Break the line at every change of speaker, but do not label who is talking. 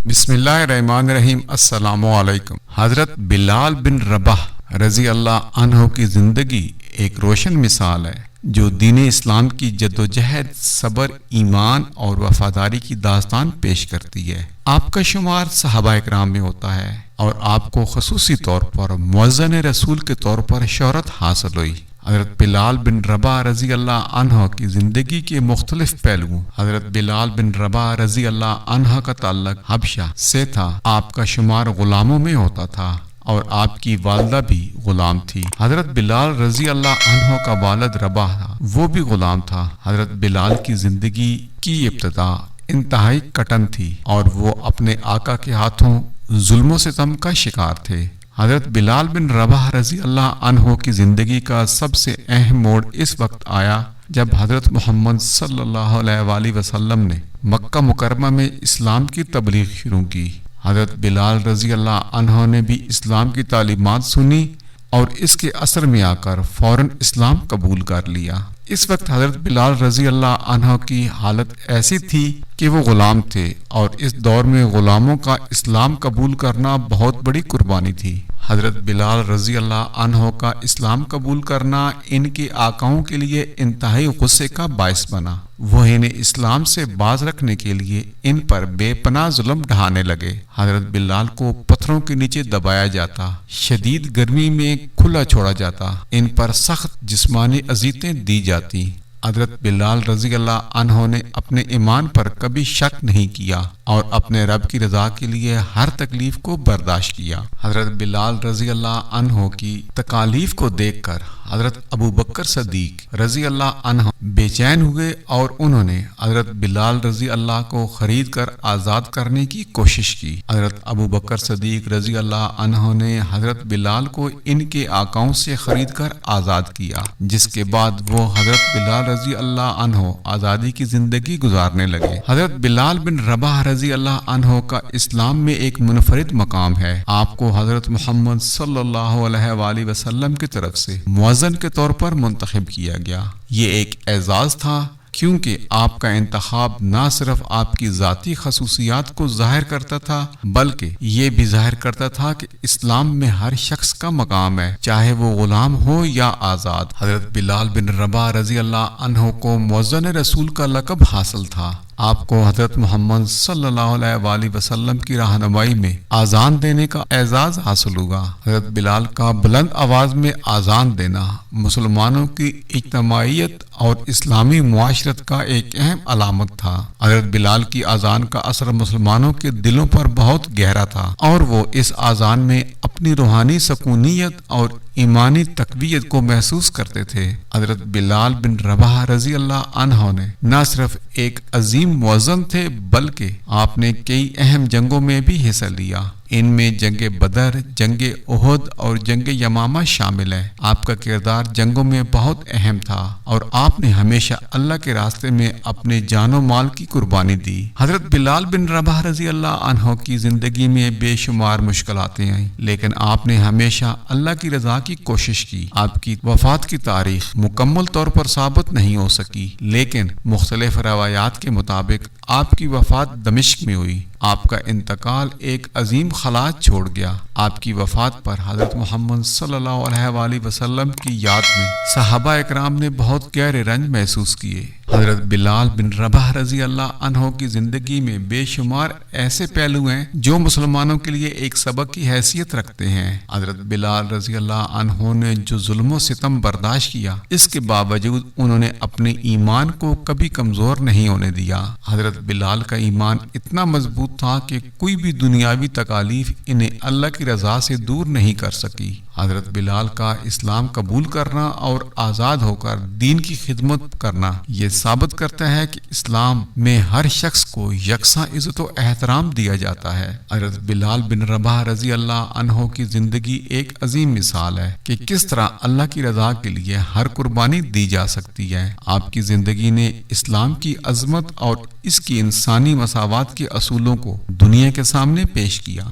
بسم اللہ الرحمن الرحیم۔ السلام علیکم۔ حضرت بلال بن رباح رضی اللہ عنہ کی زندگی ایک روشن مثال ہے جو دین اسلام کی جدوجہد، صبر، ایمان اور وفاداری کی داستان پیش کرتی ہے۔ آپ کا شمار صحابہ اکرام میں ہوتا ہے اور آپ کو خصوصی طور پر مؤذن رسول کے طور پر شہرت حاصل ہوئی۔ حضرت بلال بن رباح رضی اللہ عنہ کی زندگی کے مختلف پہلوؤں۔ حضرت بلال بن رباح رضی اللہ عنہ کا تعلق حبشہ سے تھا۔ آپ کا شمار غلاموں میں ہوتا تھا اور آپ کی والدہ بھی غلام تھی۔ حضرت بلال رضی اللہ عنہ کا والد رباح تھا، وہ بھی غلام تھا۔ حضرت بلال کی زندگی کی ابتدا انتہائی کٹن تھی اور وہ اپنے آقا کے ہاتھوں ظلم و ستم کا شکار تھے۔ حضرت بلال بن رباح رضی اللہ عنہ کی زندگی کا سب سے اہم موڑ اس وقت آیا جب حضرت محمد صلی اللہ علیہ وآلہ وسلم نے مکہ مکرمہ میں اسلام کی تبلیغ شروع کی۔ حضرت بلال رضی اللہ عنہ نے بھی اسلام کی تعلیمات سنی اور اس کے اثر میں آ کر فوراً اسلام قبول کر لیا۔ اس وقت حضرت بلال رضی اللہ عنہ کی حالت ایسی تھی کہ وہ غلام تھے اور اس دور میں غلاموں کا اسلام قبول کرنا بہت بڑی قربانی تھی۔ حضرت بلال رضی اللہ عنہ کا اسلام قبول کرنا ان کے آقاؤں کے لیے انتہائی غصے کا باعث بنا۔ وہ انہیں اسلام سے باز رکھنے کے لیے ان پر بے پناہ ظلم ڈھانے لگے۔ حضرت بلال کو پتھروں کے نیچے دبایا جاتا، شدید گرمی میں کھلا چھوڑا جاتا، ان پر سخت جسمانی اذیتیں دی جاتی۔ حضرت بلال رضی اللہ عنہ نے اپنے ایمان پر کبھی شک نہیں کیا اور اپنے رب کی رضا کے لیے ہر تکلیف کو برداشت کیا۔ حضرت بلال رضی اللہ عنہ کی تکالیف کو دیکھ کر حضرت ابو بکر صدیق رضی اللہ عنہ بے چین ہوئے اور انہوں نے حضرت بلال رضی اللہ کو خرید کر آزاد کرنے کی کوشش کی۔ حضرت ابو بکر صدیق رضی اللہ عنہ نے حضرت بلال کو ان کے آقاؤں سے خرید کر آزاد کیا، جس کے بعد وہ حضرت بلال رضی اللہ عنہ آزادی کی زندگی گزارنے لگے۔ حضرت بلال بن رباح رضی اللہ عنہ کا اسلام میں ایک منفرد مقام ہے۔ آپ کو حضرت محمد صلی اللہ علیہ وآلہ وسلم کی طرف سے مؤذن کے طور پر منتخب کیا گیا۔ یہ ایک اعزاز تھا کیونکہ آپ کا انتخاب نہ صرف آپ کی ذاتی خصوصیات کو ظاہر کرتا تھا بلکہ یہ بھی ظاہر کرتا تھا کہ اسلام میں ہر شخص کا مقام ہے، چاہے وہ غلام ہو یا آزاد۔ حضرت بلال بن رباح رضی اللہ عنہ کو مؤذن رسول کا لقب حاصل تھا۔ آپ کو حضرت محمد صلی اللہ علیہ وآلہ وسلم کی رہنمائی میں آذان دینے کا اعزاز حاصل ہوا۔ حضرت بلال کا بلند آواز میں آذان دینا مسلمانوں کی اجتماعیت اور اسلامی معاشرت کا ایک اہم علامت تھا۔ حضرت بلال کی آذان کا اثر مسلمانوں کے دلوں پر بہت گہرا تھا اور وہ اس آذان میں اپنی روحانی سکونیت اور ایمانی تقویت کو محسوس کرتے تھے۔ حضرت بلال بن رباح رضی اللہ عنہ نے نہ صرف ایک عظیم مؤذن تھے بلکہ آپ نے کئی اہم جنگوں میں بھی حصہ لیا۔ ان میں جنگ بدر، جنگ احد اور جنگ یمامہ شامل ہے۔ آپ کا کردار جنگوں میں بہت اہم تھا اور آپ نے ہمیشہ اللہ کے راستے میں اپنے جان و مال کی قربانی دی۔ حضرت بلال بن رباح رضی اللہ عنہ کی زندگی میں بے شمار مشکلاتیں آئیں لیکن آپ نے ہمیشہ اللہ کی رضا کی کوشش کی۔ آپ کی وفات کی تاریخ مکمل طور پر ثابت نہیں ہو سکی لیکن مختلف روایات کے مطابق آپ کی وفات دمشق میں ہوئی۔ آپ کا انتقال ایک عظیم خلا چھوڑ گیا۔ آپ کی وفات پر حضرت محمد صلی اللہ علیہ وآلہ وسلم کی یاد میں صحابہ اکرام نے بہت گہرے رنج محسوس کیے۔ حضرت بلال بن رباح رضی اللہ عنہ کی زندگی میں بے شمار ایسے پہلو ہیں جو مسلمانوں کے لیے ایک سبق کی حیثیت رکھتے ہیں۔ حضرت بلال رضی اللہ عنہ نے جو ظلم و ستم برداشت کیا، اس کے باوجود انہوں نے اپنے ایمان کو کبھی کمزور نہیں ہونے دیا۔ حضرت بلال کا ایمان اتنا مضبوط تھا کہ کوئی بھی دنیاوی تکالیف انہیں اللہ کی رضا سے دور نہیں کر سکی۔ حضرت بلال کا اسلام قبول کرنا اور آزاد ہو کر دین کی خدمت کرنا یہ ثابت کرتا ہے کہ اسلام میں ہر شخص کو یکساں عزت و احترام دیا جاتا ہے۔ حضرت بلال بن رباح رضی اللہ عنہ کی زندگی ایک عظیم مثال ہے کہ کس طرح اللہ کی رضا کے لیے ہر قربانی دی جا سکتی ہے۔ آپ کی زندگی نے اسلام کی عظمت اور اس کی انسانی مساوات کے اصولوں کو دنیا کے سامنے پیش کیا۔